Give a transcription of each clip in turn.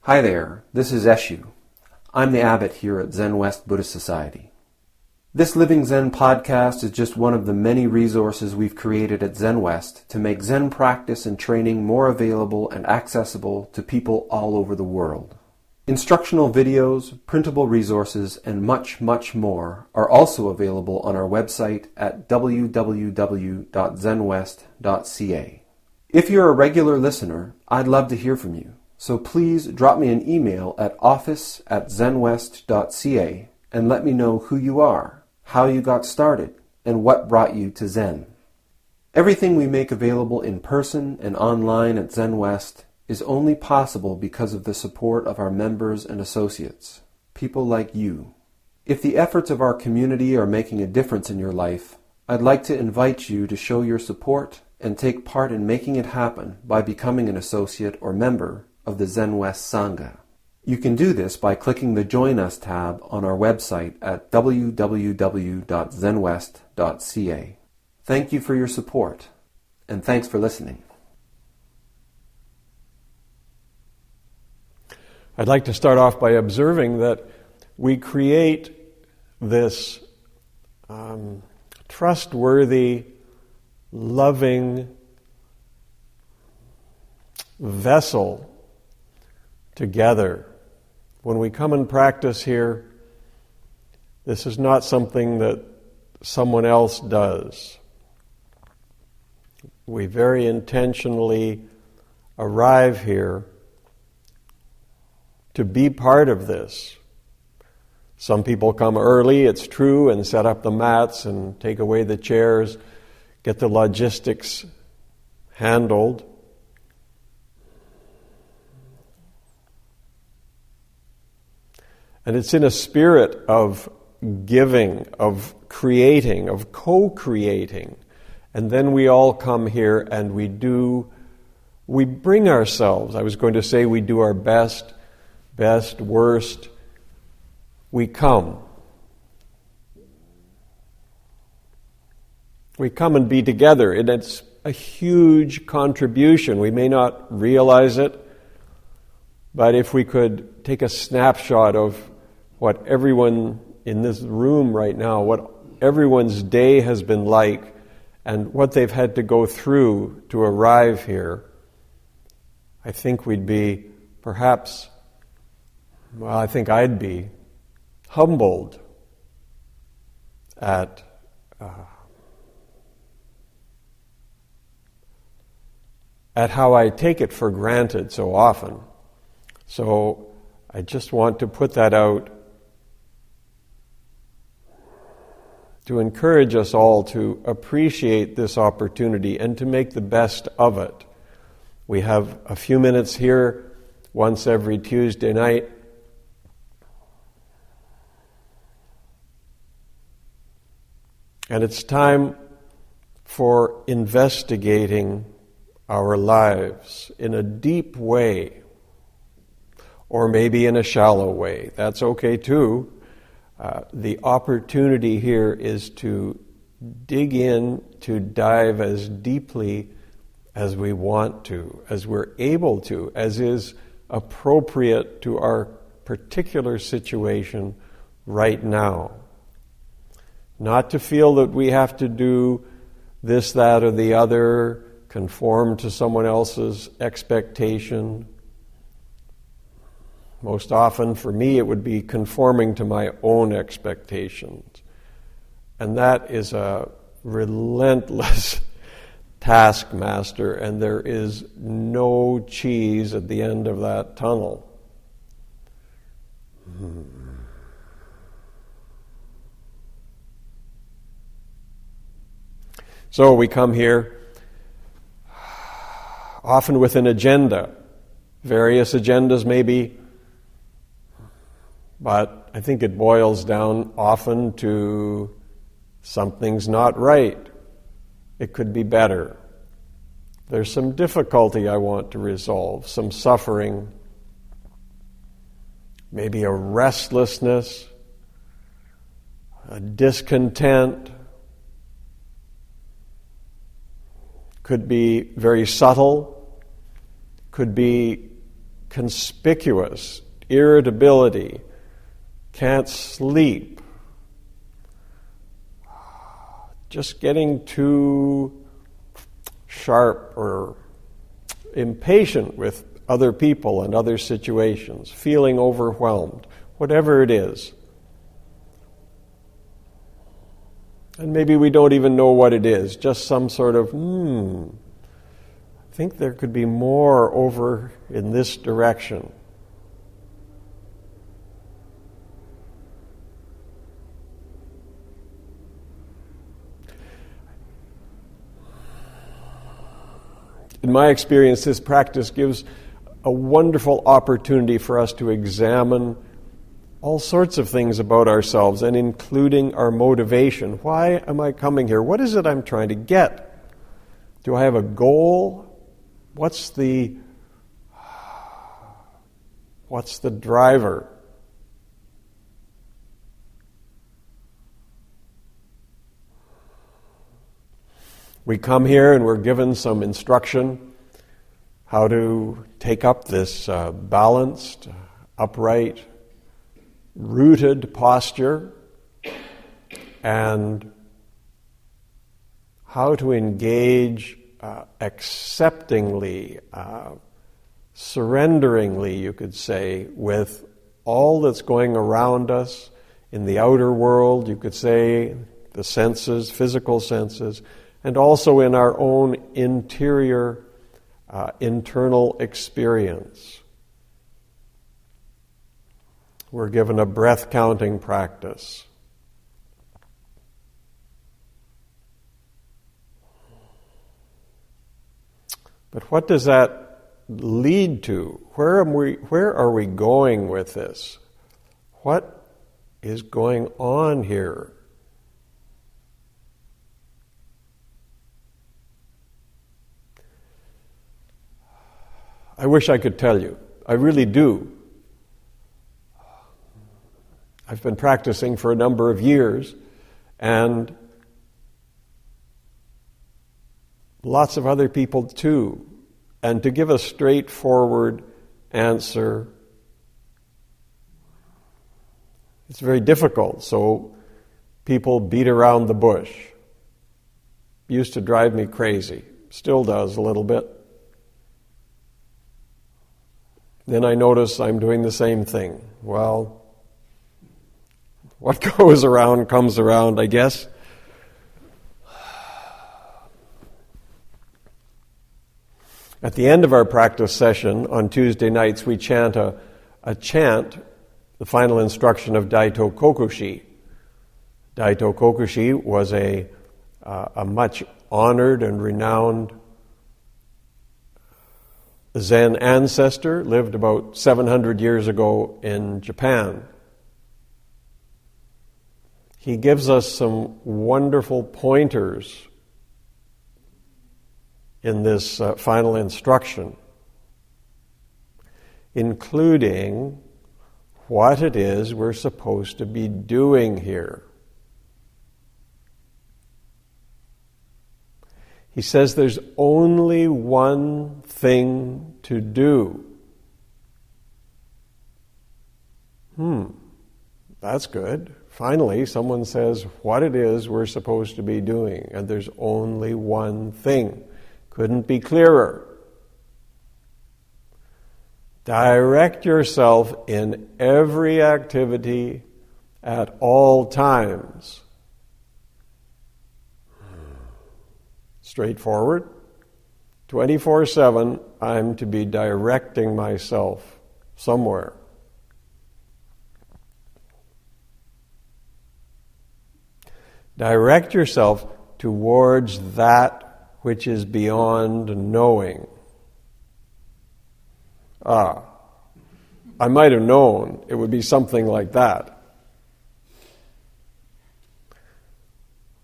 Hi there, this is Eshu. I'm the abbot here at Zenwest Buddhist Society. This Living Zen-podcast is just one of the many resources we've created at Zenwest to make Zen practice and training more available and accessible to people all over the world. Instructional videos, printable resources, and much, much more are also available on our website at www.zenwest.ca. If you're a regular listener, I'd love to hear from you. So please drop me an email at office@zenwest.ca and let me know who you are, how you got started, and what brought you to Zen. Everything we make available in person and online at Zenwest is only possible because of the support of our members and associates, people like you. If the efforts of our community are making a difference in your life, I'd like to invite you to show your support and take part in making it happen by becoming an associate or member of the Zenwest Sangha. You can do this by clicking the Join Us tab on our website at www.zenwest.ca. Thank you for your support, and thanks for listening. I'd like to start off by observing that we create this trustworthy, loving vessel together. When we come and practice here, this is not something that someone else does. We very intentionally arrive here to be part of this. Some people come early, it's true, and set up the mats and take away the chairs, get the logistics handled. And it's in a spirit of giving, of creating, of co-creating. And then we all come here and we bring ourselves. I was going to say we do our best, worst. We come. We come and be together. And it's a huge contribution. We may not realize it, but if we could take a snapshot of what everyone in this room right now, what everyone's day has been like, and what they've had to go through to arrive here, I think we'd be perhaps, I think I'd be humbled at how I take it for granted so often. So I just want to put that out to encourage us all to appreciate this opportunity and to make the best of it. We have a few minutes here once every Tuesday night. And it's time for investigating our lives in a deep way, or maybe in a shallow way. That's okay too. The opportunity here is to dig in, to dive as deeply as we want to, as we're able to, as is appropriate to our particular situation right now. Not to feel that we have to do this, that, or the other, conform to someone else's expectation. Most often, for me, it would be conforming to my own expectations. And that is a relentless taskmaster, and there is no cheese at the end of that tunnel. So we come here often with an agenda, various agendas maybe, but I think it boils down often to something's not right. It could be better. There's some difficulty I want to resolve, some suffering, maybe a restlessness, a discontent. Could be very subtle, could be conspicuous, irritability, can't sleep, just getting too sharp or impatient with other people and other situations, feeling overwhelmed, whatever it is. And maybe we don't even know what it is, just some sort of, I think there could be more over in this direction. In my experience, this practice gives a wonderful opportunity for us to examine all sorts of things about ourselves, and including our motivation. Why am I coming here? What is it I'm trying to get? Do I have a goal? What's the driver? We come here and we're given some instruction how to take up this balanced, upright, rooted posture, and how to engage acceptingly, surrenderingly, you could say, with all that's going around us in the outer world, you could say, the senses, physical senses, and also in our own interior, internal experience. We're given a breath counting practice. But what does that lead to? Where are we going with this? What is going on here? I wish I could tell you. I really do. I've been practicing for a number of years, and lots of other people too. And to give a straightforward answer, it's very difficult. So people beat around the bush. Used to drive me crazy. Still does a little bit. Then I notice I'm doing the same thing. Well, what goes around comes around, I guess. At the end of our practice session on Tuesday nights, we chant a chant, the final instruction of Daito Kokushi. Daito Kokushi was a much honored and renowned Zen ancestor, lived about 700 years ago in Japan. He gives us some wonderful pointers in this final instruction, including what it is we're supposed to be doing here. He says there's only one thing to do. That's good. Finally, someone says what it is we're supposed to be doing, and there's only one thing. Couldn't be clearer. Direct yourself in every activity at all times. Straightforward. 24/7, I'm to be directing myself somewhere. Direct yourself towards that which is beyond knowing. I might have known it would be something like that.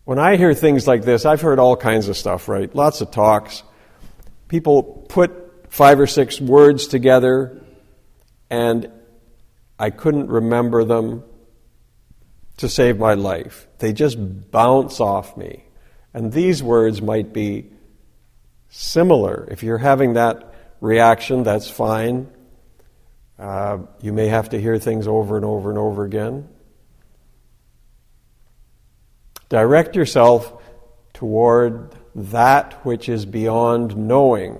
When I hear things like this, I've heard all kinds of stuff, right? Lots of talks. People put 5 or 6 words together, and I couldn't remember them to save my life. They just bounce off me. And these words might be similar. If you're having that reaction, that's fine. You may have to hear things over and over and over again. Direct yourself toward that which is beyond knowing.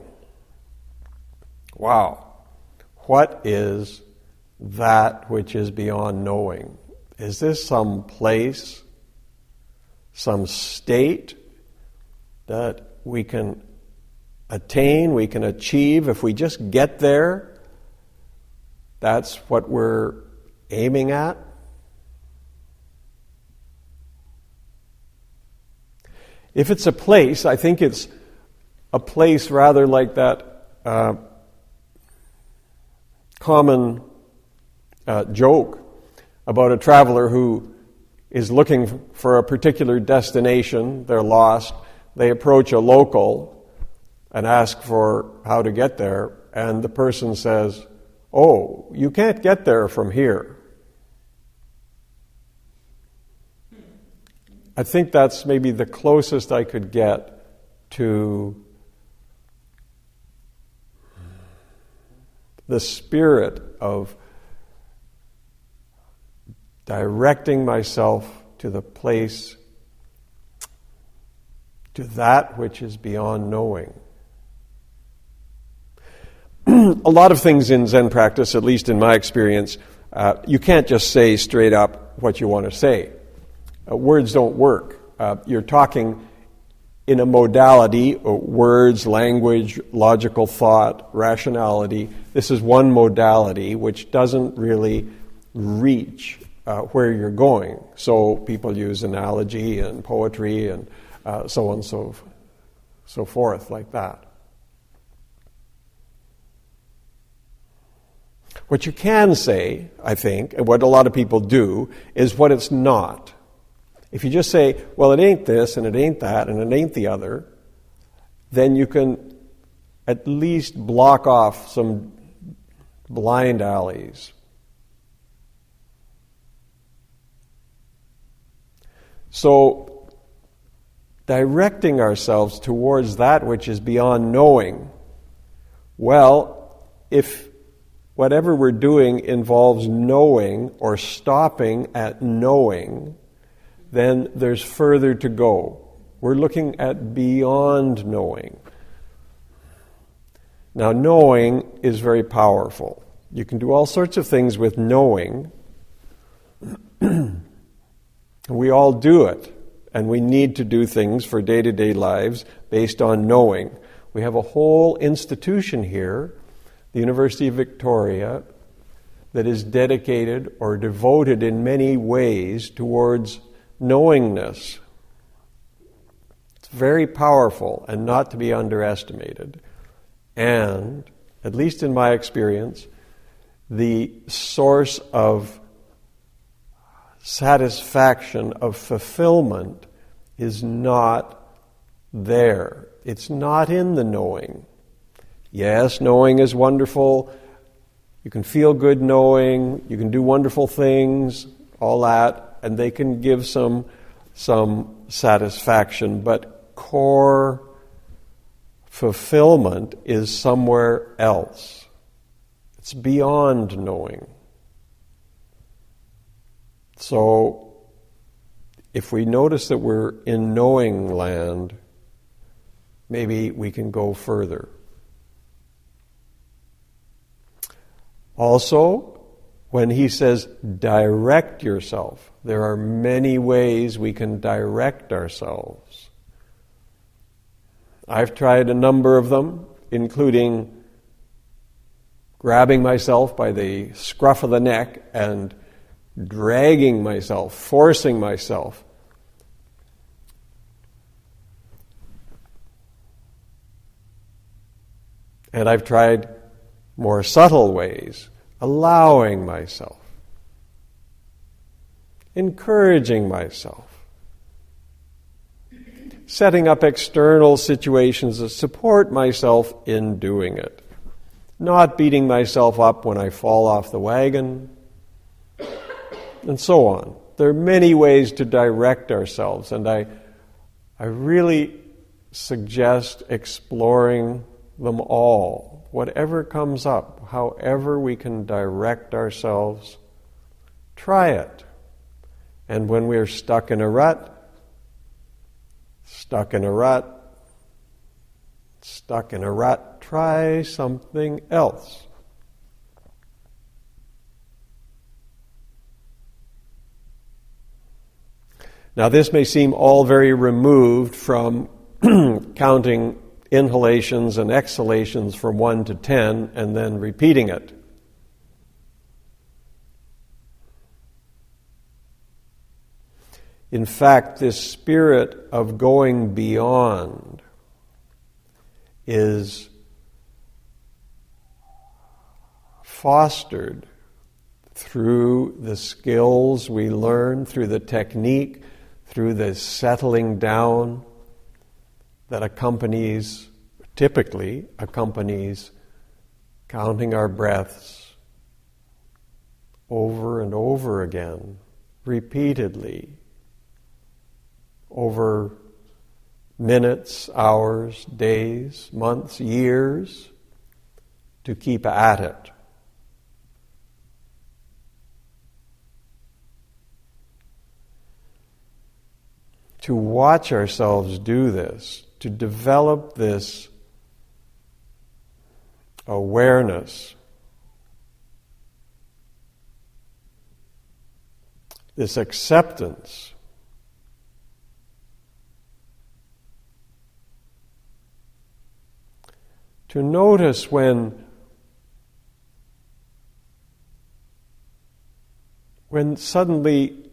Wow. What is that which is beyond knowing? Is this some place, some state that we can attain, we can achieve? If we just get there, that's what we're aiming at? If it's a place, I think it's a place rather like that common joke about a traveler who is looking for a particular destination. They're lost. They approach a local and ask for how to get there, and the person says, "Oh, you can't get there from here." I think that's maybe the closest I could get to the spirit of directing myself to the place, to that which is beyond knowing. A lot of things in Zen practice, at least in my experience, you can't just say straight up what you want to say. Words don't work. You're talking in a modality, words, language, logical thought, rationality. This is one modality which doesn't really reach where you're going. So people use analogy and poetry and so on and so forth like that. What you can say, I think, and what a lot of people do, is what it's not. If you just say, well, it ain't this, and it ain't that, and it ain't the other, then you can at least block off some blind alleys. So, directing ourselves towards that which is beyond knowing, well, if whatever we're doing involves knowing or stopping at knowing, then there's further to go. We're looking at beyond knowing. Now, knowing is very powerful. You can do all sorts of things with knowing. We all do it, and we need to do things for day-to-day lives based on knowing. We have a whole institution here, the University of Victoria, that is dedicated or devoted in many ways towards knowingness. It's very powerful and not to be underestimated. And, at least in my experience, the source of satisfaction, of fulfillment, is not there. It's not in the knowing. Yes, knowing is wonderful. You can feel good knowing. You can do wonderful things, all that, and they can give some satisfaction. But core fulfillment is somewhere else. It's beyond knowing. So, if we notice that we're in knowing land, maybe we can go further. Also, when he says direct yourself, there are many ways we can direct ourselves. I've tried a number of them, including grabbing myself by the scruff of the neck and dragging myself, forcing myself. And I've tried more subtle ways, allowing myself, encouraging myself, setting up external situations that support myself in doing it, not beating myself up when I fall off the wagon, and so on. There are many ways to direct ourselves, and I really suggest exploring them all. Whatever comes up, however we can direct ourselves, try it. And when we're stuck in a rut, try something else. Now, this may seem all very removed from counting inhalations and exhalations from 1 to 10 and then repeating it. In fact, this spirit of going beyond is fostered through the skills we learn, through the technique, through the settling down that typically accompanies counting our breaths over and over again, repeatedly, over minutes, hours, days, months, years, to keep at it. To watch ourselves do this, to develop this awareness, this acceptance, to notice when suddenly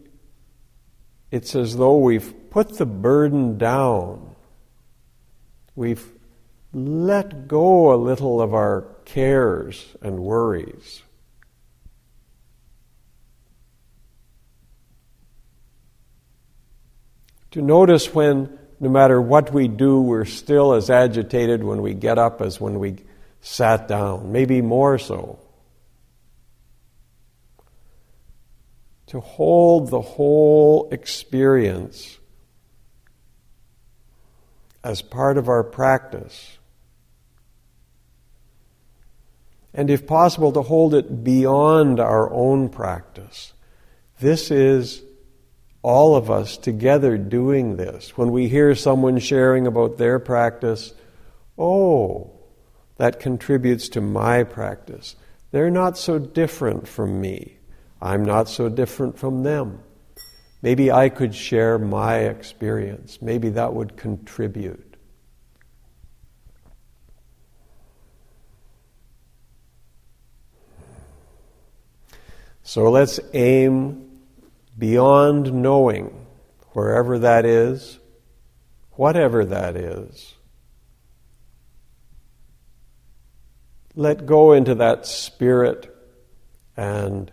it's as though we've put the burden down. We've let go a little of our cares and worries. To notice when, no matter what we do, we're still as agitated when we get up as when we sat down, maybe more so. To hold the whole experience as part of our practice. And if possible, to hold it beyond our own practice. This is all of us together doing this. When we hear someone sharing about their practice, that contributes to my practice. They're not so different from me. I'm not so different from them. Maybe I could share my experience. Maybe that would contribute. So let's aim beyond knowing, wherever that is, whatever that is. Let go into that spirit and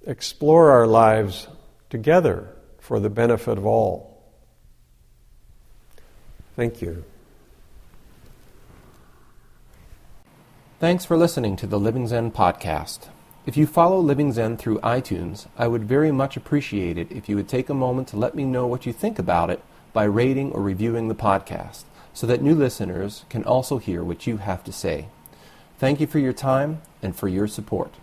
explore our lives together for the benefit of all. Thank you. Thanks for listening to the Living Zen podcast. If you follow Living Zen through iTunes, I would very much appreciate it if you would take a moment to let me know what you think about it by rating or reviewing the podcast, so that new listeners can also hear what you have to say. Thank you for your time and for your support.